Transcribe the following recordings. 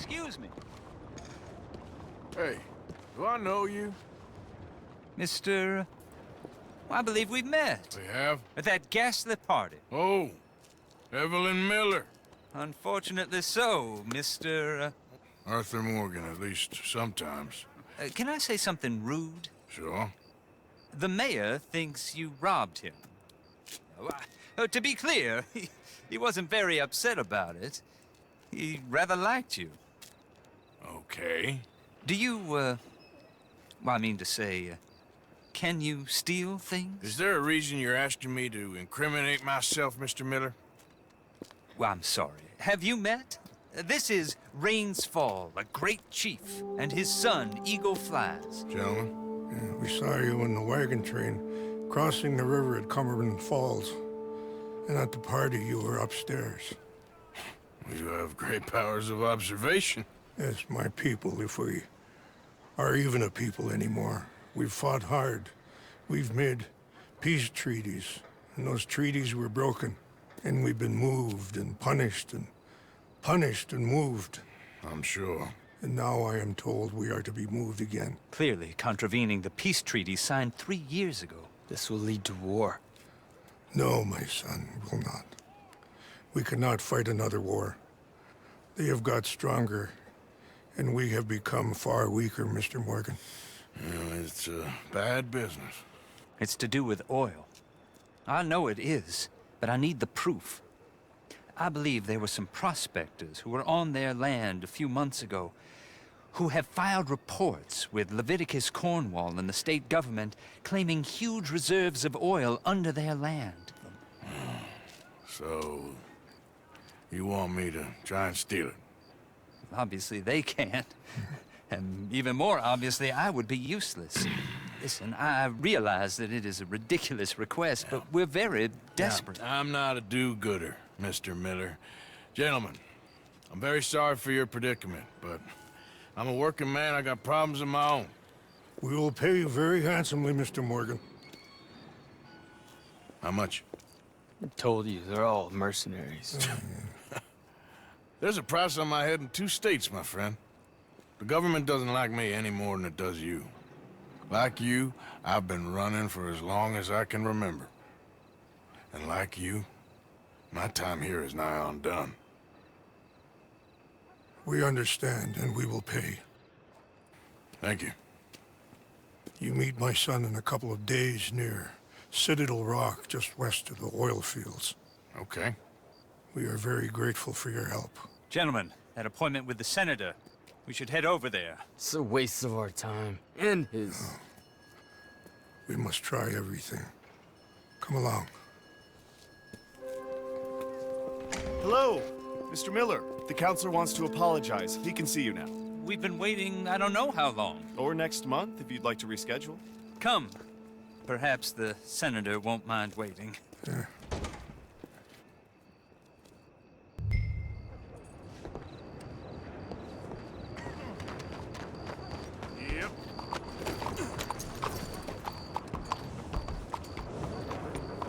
Excuse me. Hey, do I know you? Mr. I believe we've met. We have? At that ghastly party. Oh, Evelyn Miller. Unfortunately so, Mr. Arthur Morgan, at least sometimes. Can I say something rude? Sure. The mayor thinks you robbed him. To be clear, he wasn't very upset about it. He rather liked you. Okay. Do you, well, I mean to say, can you steal things? Is there a reason you're asking me to incriminate myself, Mr. Miller? Well, I'm sorry. Have you met? This is Rains Fall, a great chief, and his son, Eagle Flies. Gentlemen? Yeah, we saw you in the wagon train crossing the river at Cumberland Falls. And at the party, you were upstairs. You have great powers of observation. Yes, my people, if we are even a people anymore. We've fought hard. We've made peace treaties, and those treaties were broken. And we've been moved and punished and moved. I'm sure. And now I am told we are to be moved again. Clearly contravening the peace treaty signed 3 years ago. This will lead to war. No, my son, it will not. We cannot fight another war. They have got stronger, and we have become far weaker, Mr. Morgan. Well, it's a bad business. It's to do with oil. I know it is, but I need the proof. I believe there were some prospectors who were on their land a few months ago who have filed reports with Leviticus Cornwall and the state government claiming huge reserves of oil under their land. So, you want me to try and steal it? Obviously they can't. And even more obviously, I would be useless. Listen, I realize that it is a ridiculous request, but we're very desperate. Now, I'm not a do-gooder, Mr. Miller. Gentlemen, I'm very sorry for your predicament, but I'm a working man. I got problems of my own. We will pay you very handsomely, Mr. Morgan. How much? I told you, they're all mercenaries. There's a price on my head in 2 states, my friend. The government doesn't like me any more than it does you. Like you, I've been running for as long as I can remember. And like you, my time here is nigh on done. We understand, and we will pay. Thank you. You meet my son in a couple of days near Citadel Rock, just west of the oil fields. Okay. We are very grateful for your help. Gentlemen, that appointment with the senator. We should head over there. It's a waste of our time. And his. We must try everything. Come along. Hello, Mr. Miller. The counselor wants to apologize. He can see you now. We've been waiting I don't know how long. Or next month, if you'd like to reschedule. Come. Perhaps the senator won't mind waiting. Yep.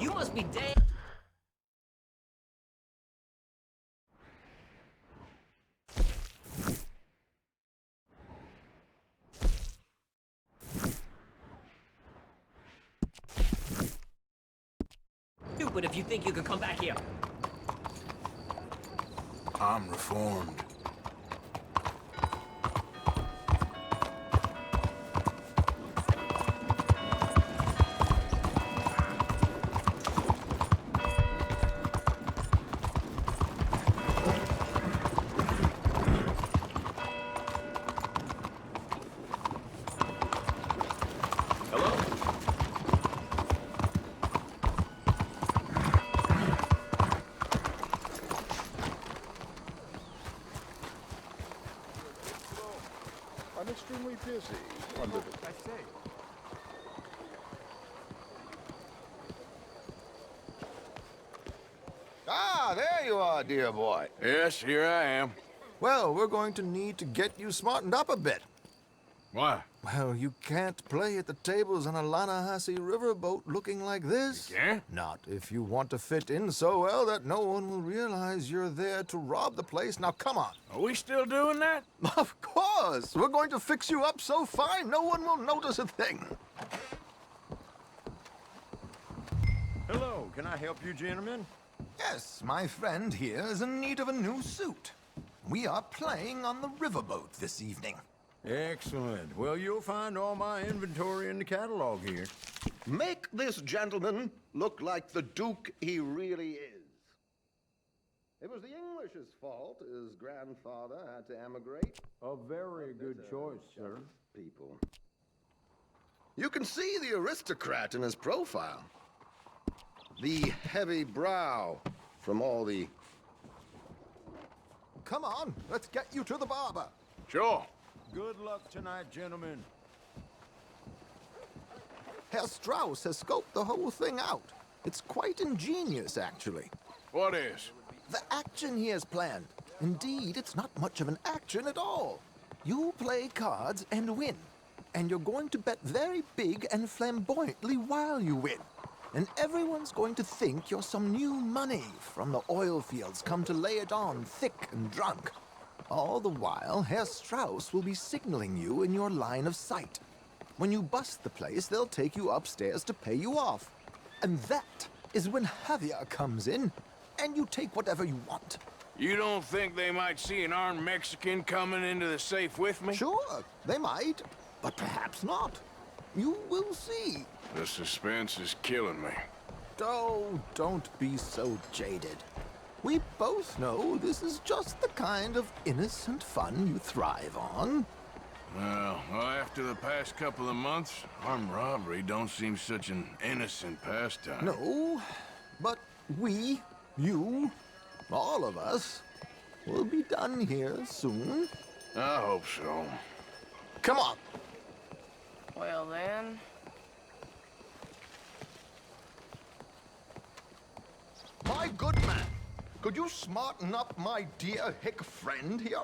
You must be dead. Stupid if you think you could come back here. I'm reformed. I'm extremely busy under the... I say. Ah, there you are, dear boy. Yes, here I am. Well, we're going to need to get you smartened up a bit. Why? Well, you can't play at the tables on a Lannahechee riverboat looking like this. You can't? Not if you want to fit in so well that no one will realize you're there to rob the place. Now, come on. Are we still doing that? Of course! We're going to fix you up so fine no one will notice a thing. Hello, can I help you, gentlemen? Yes, my friend here is in need of a new suit. We are playing on the riverboat this evening. Excellent. Well, you'll find all my inventory in the catalog here. Make this gentleman look like the Duke he really is. It was the English's fault his grandfather had to emigrate. A very good choice, sir. People. You can see the aristocrat in his profile. The heavy brow from all the... Come on, let's get you to the barber. Sure. Good luck tonight, gentlemen. Herr Strauss has scoped the whole thing out. It's quite ingenious, actually. What is? The action he has planned. Indeed, it's not much of an action at all. You play cards and win. And you're going to bet very big and flamboyantly while you win. And everyone's going to think you're some new money from the oil fields come to lay it on thick and drunk. All the while, Herr Strauss will be signaling you in your line of sight. When you bust the place, they'll take you upstairs to pay you off. And that is when Javier comes in, and you take whatever you want. You don't think they might see an armed Mexican coming into the safe with me? Sure, they might, but perhaps not. You will see. The suspense is killing me. Oh, don't be so jaded. We both know this is just the kind of innocent fun you thrive on. Well, after the past couple of months, armed robbery don't seem such an innocent pastime. No, but we, you, all of us, will be done here soon. I hope so. Come on. Well then... My good man, could you smarten up my dear hick friend here?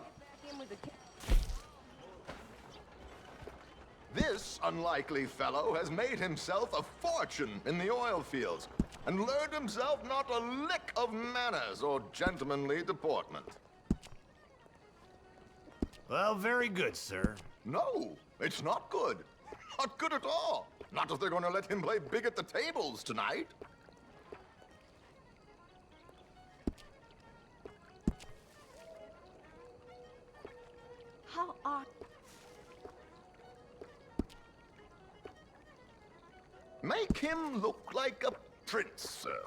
This unlikely fellow has made himself a fortune in the oil fields and learned himself not a lick of manners or gentlemanly deportment. Well, very good, sir. No, it's not good. Not good at all. Not if they're going to let him play big at the tables tonight. How are... Make him look like a prince, sir.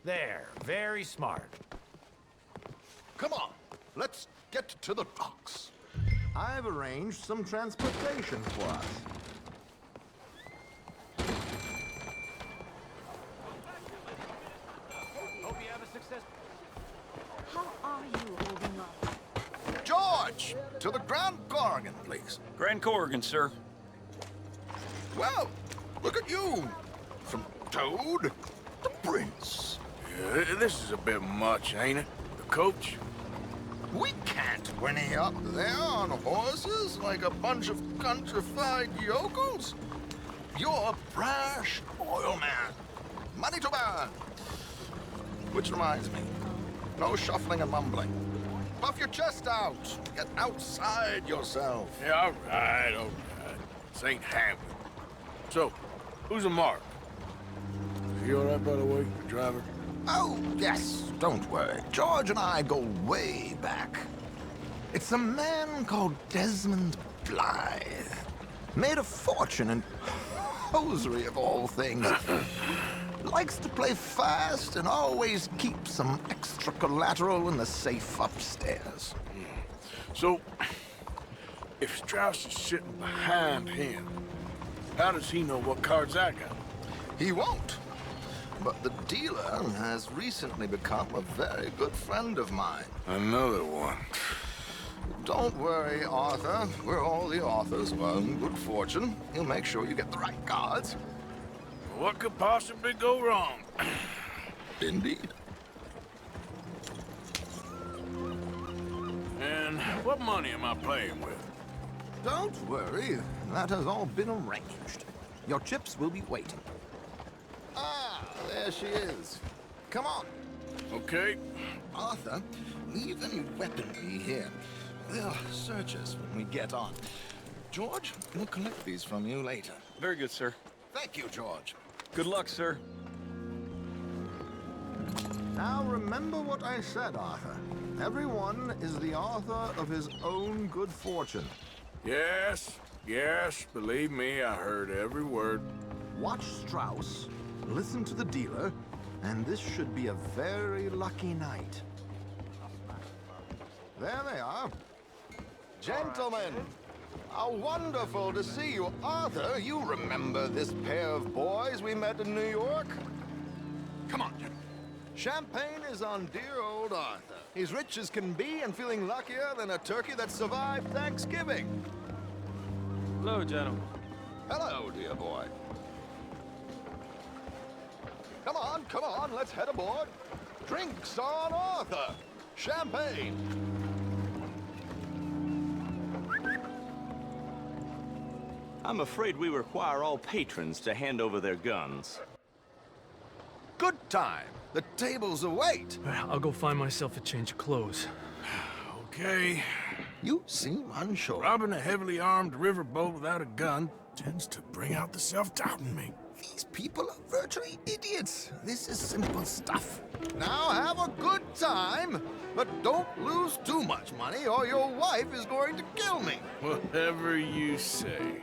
There, very smart. Come on, let's get to the docks. I've arranged some transportation for us. Hope you have a successful George, to the Grand Corrigan, please. Grand Corrigan, sir. Well, look at you. From Toad to Prince. Yeah, this is a bit much, ain't it? The coach? We can't whinny up there on horses like a bunch of countrified yokels. You're a brash oil man. Money to burn. Which reminds me, no shuffling and mumbling. Puff your chest out. Get outside yourself. Yeah, all right. This ain't happening. So, who's a mark? Is he all right, by the way, the driver? Oh, yes, don't worry. George and I go way back. It's a man called Desmond Blythe. Made a fortune in hosiery of all things. Likes to play fast and always keeps some extra collateral in the safe upstairs. So, if Strauss is sitting behind him, how does he know what cards I got? He won't. But the dealer has recently become a very good friend of mine. Another one. Don't worry, Arthur. We're all the authors of our own good fortune. He'll make sure you get the right cards. What could possibly go wrong? Indeed. And what money am I playing with? Don't worry. That has all been arranged. Your chips will be waiting. Ah, there she is. Come on. Okay. Arthur, leave any weaponry here. They'll search us when we get on. George, we'll collect these from you later. Very good, sir. Thank you, George. Good luck, sir. Now remember what I said, Arthur. Everyone is the author of his own good fortune. Yes, believe me, I heard every word. Watch Strauss, listen to the dealer, and this should be a very lucky night. There they are. Gentlemen, how wonderful to see you. Arthur, you remember this pair of boys we met in New York? Come on, gentlemen. Champagne is on dear old Arthur. He's rich as can be and feeling luckier than a turkey that survived Thanksgiving. Hello, gentlemen. Hello, dear boy. Come on, let's head aboard. Drinks on Arthur. Champagne. I'm afraid we require all patrons to hand over their guns. Good time. The tables await. I'll go find myself a change of clothes. Okay. You seem unsure. Robbing a heavily armed riverboat without a gun tends to bring out the self-doubt in me. These people are virtually idiots. This is simple stuff. Now have a good time, but don't lose too much money or your wife is going to kill me. Whatever you say.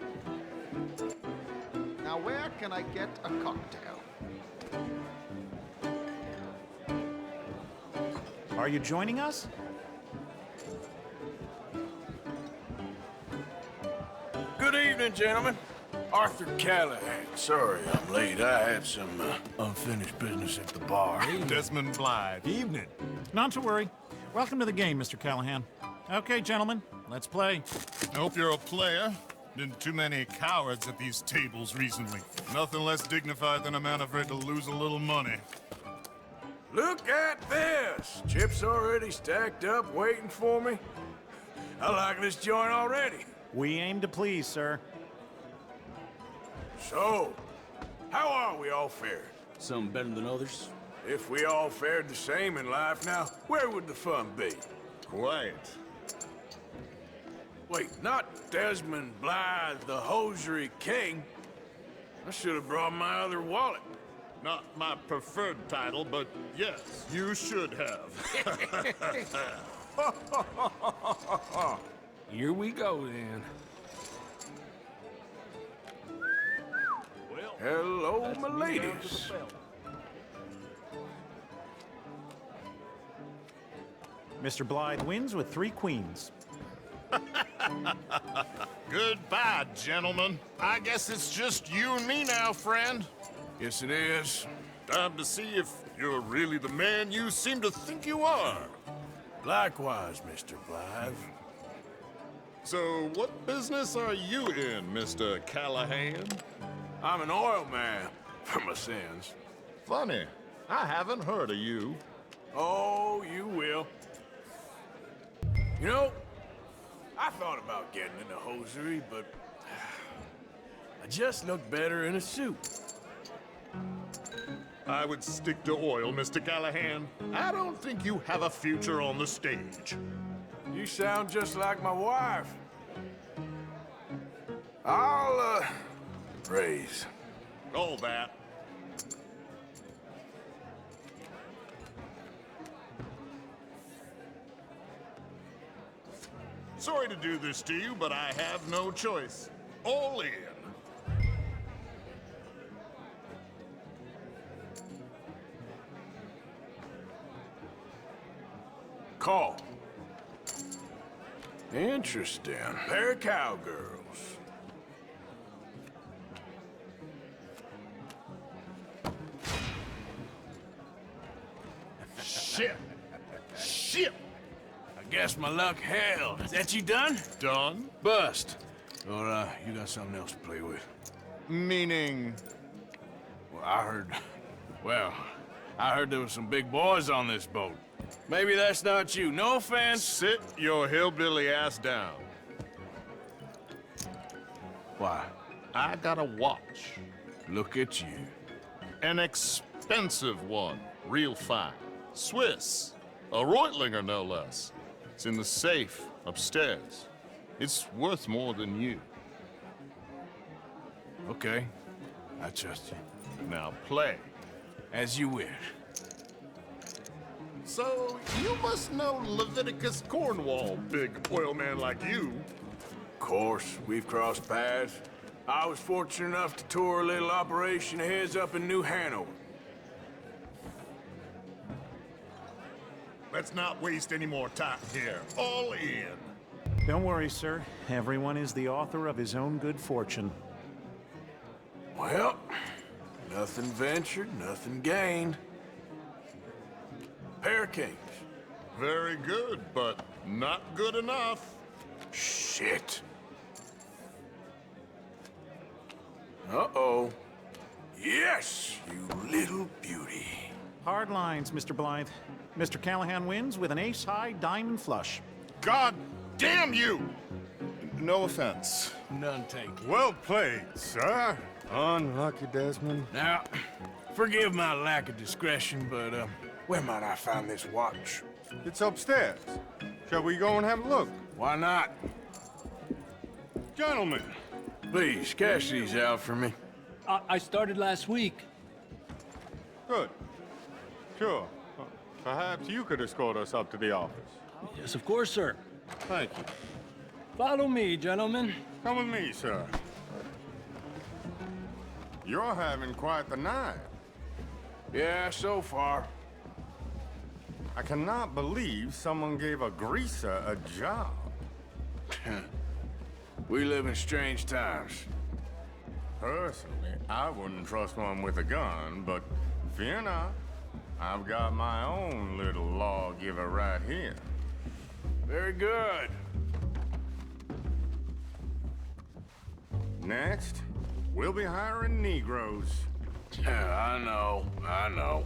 Now where can I get a cocktail? Are you joining us? Good evening, gentlemen. Arthur Callahan. Sorry I'm late. I had some unfinished business at the bar. Desmond Blythe. Evening. Not to worry. Welcome to the game, Mr. Callahan. Okay, gentlemen, let's play. I hope you're a player. Been too many cowards at these tables recently. Nothing less dignified than a man afraid to lose a little money. Look at this! Chips already stacked up, waiting for me. I like this joint already. We aim to please, sir. So, how are we all fared? Some better than others. If we all fared the same in life now, where would the fun be? Quiet. Wait, not Desmond Blythe, the hosiery king. I should have brought my other wallet. Not my preferred title, but yes, you should have. Here we go, then. Well, hello, my ladies. Mr. Blythe wins with 3 queens. Goodbye, gentlemen. I guess it's just you and me now, friend. Yes, it is. Time to see if you're really the man you seem to think you are. Likewise, Mr. Blythe. So, what business are you in, Mr. Callahan? I'm an oil man, for my sins. Funny, I haven't heard of you. Oh, you will. You know, I thought about getting into hosiery, but I just look better in a suit. I would stick to oil, Mr. Callahan. I don't think you have a future on the stage. You sound just like my wife. I'll, raise. All that. Sorry to do this to you, but I have no choice. All in. Call. Interesting. Pair of cowgirls. Shit! Shit! I guess my luck held. Is that you done? Done? Bust. Or, you got something else to play with? Meaning? Well, I heard there was some big boys on this boat. Maybe that's not you. No offense. Sit your hillbilly ass down. Why? I got a watch. Look at you. An expensive one. Real fine. Swiss. A Reutlinger, no less. It's in the safe upstairs. It's worth more than you. Okay. I trust you. Now play. As you wish. So, you must know Leviticus Cornwall, big oil man like you. Of course, we've crossed paths. I was fortunate enough to tour a little operation of his up in New Hanover. Let's not waste any more time here. All in. Don't worry, sir. Everyone is the author of his own good fortune. Well, nothing ventured, nothing gained. Pair of kings. Very good, but not good enough. Shit. Uh-oh. Yes, you little beauty. Hard lines, Mr. Blythe. Mr. Callahan wins with an ace-high diamond flush. God damn you! No offense. None taken. Well played, sir. Unlucky, Desmond. Now, forgive my lack of discretion, but, where might I find this watch? It's upstairs. Shall we go and have a look? Why not? Gentlemen. Please, cash these out for me. I started last week. Good. Sure. Perhaps you could escort us up to the office. Yes, of course, sir. Thank you. Follow me, gentlemen. Come with me, sir. You're having quite the night. Yeah, so far. I cannot believe someone gave a greaser a job. We live in strange times. Personally, I wouldn't trust one with a gun, but fear not. I've got my own little lawgiver right here. Very good. Next, we'll be hiring Negroes. Yeah, I know.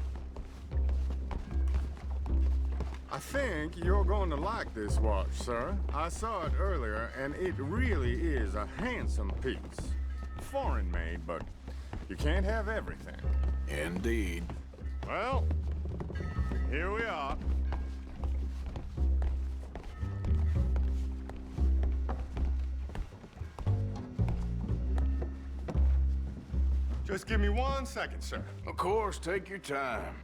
I think you're going to like this watch, sir. I saw it earlier, and it really is a handsome piece. Foreign made, but you can't have everything. Indeed. Well, here we are. Just give me 1 second, sir. Of course, take your time.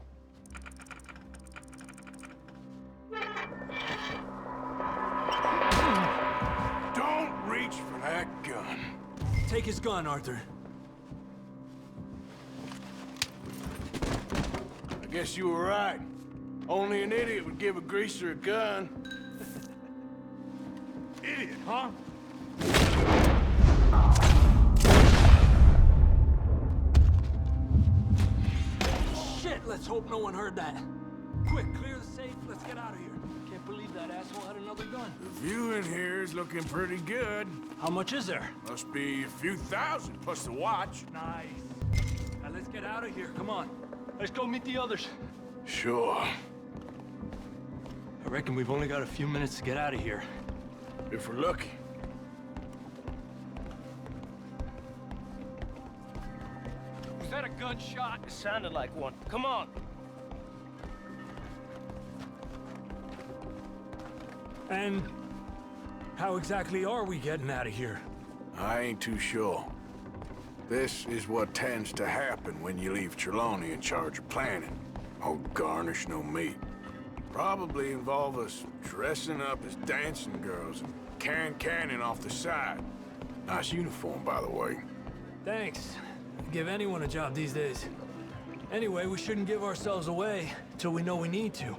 Don't reach for that gun. Take his gun, Arthur. I guess you were right. Only an idiot would give a greaser a gun. Idiot, huh? Shit, let's hope no one heard that. Quick, clear the safe. Let's get out of here. Can't believe believe that asshole had another gun. The view in here is looking pretty good. How much is there? Must be a few thousand plus the watch. Nice. Now let's get out of here. Come on. Let's go meet the others. Sure. I reckon we've only got a few minutes to get out of here. If we're lucky. Was that a gunshot? It sounded like one. Come on. And how exactly are we getting out of here? I ain't too sure. This is what tends to happen when you leave Trelawney in charge of planning. Oh, garnish no meat. Probably involve us dressing up as dancing girls and carrying cannon off the side. Nice uniform, by the way. Thanks. Give anyone a job these days. Anyway, we shouldn't give ourselves away till we know we need to.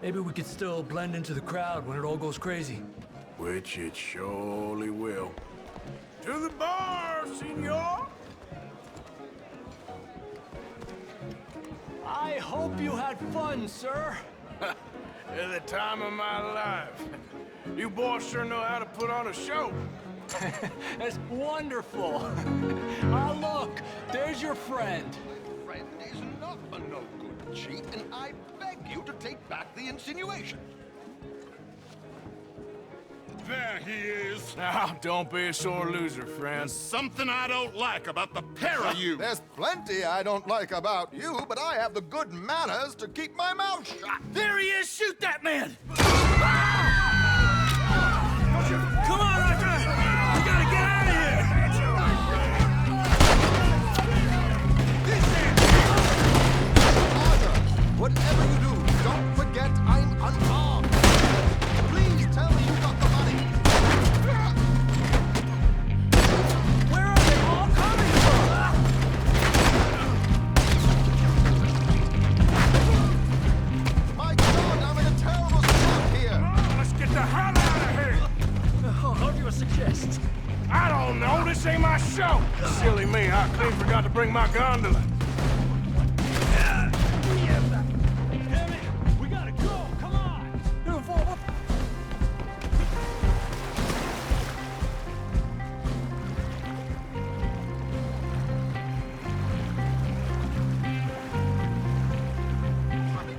Maybe we could still blend into the crowd when it all goes crazy. Which it surely will. To the bar, senor! I hope you had fun, sir. At the time of my life. You boys sure know how to put on a show. That's wonderful. Ah, look, there's your friend. Friend is not a no-good cheat, and I beg you to take back the insinuation. There he is. Now, don't be a sore loser, friend. There's something I don't like about the pair of you. There's plenty I don't like about you, but I have the good manners to keep my mouth shut. There he is! Shoot that man! Come on, Arthur! We gotta get out of Arthur, whatever you do, don't forget I'm unarmed. Please tell me you got the money. Where are they all coming from? My God, I'm in a terrible spot here. Let's get the hell out of here! How do you suggest? I don't know, this ain't my show! Silly me, I clean forgot to bring my gondola. Damn it! We gotta go! Come on!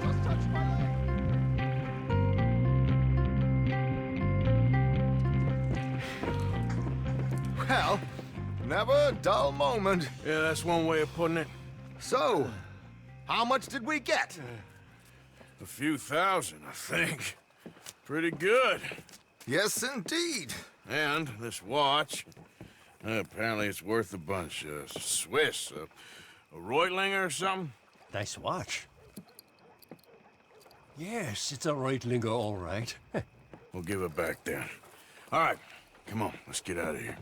Just touch my leg. Well, never a dull moment. Yeah, that's one way of putting it. So, how much did we get? A few thousand, I think. Pretty good. Yes, indeed. And this watch, apparently it's worth a bunch. Swiss, a Reutlinger or something? Nice watch. Yes, it's a Reutlinger, all right. We'll give it back then. All right, come on, let's get out of here.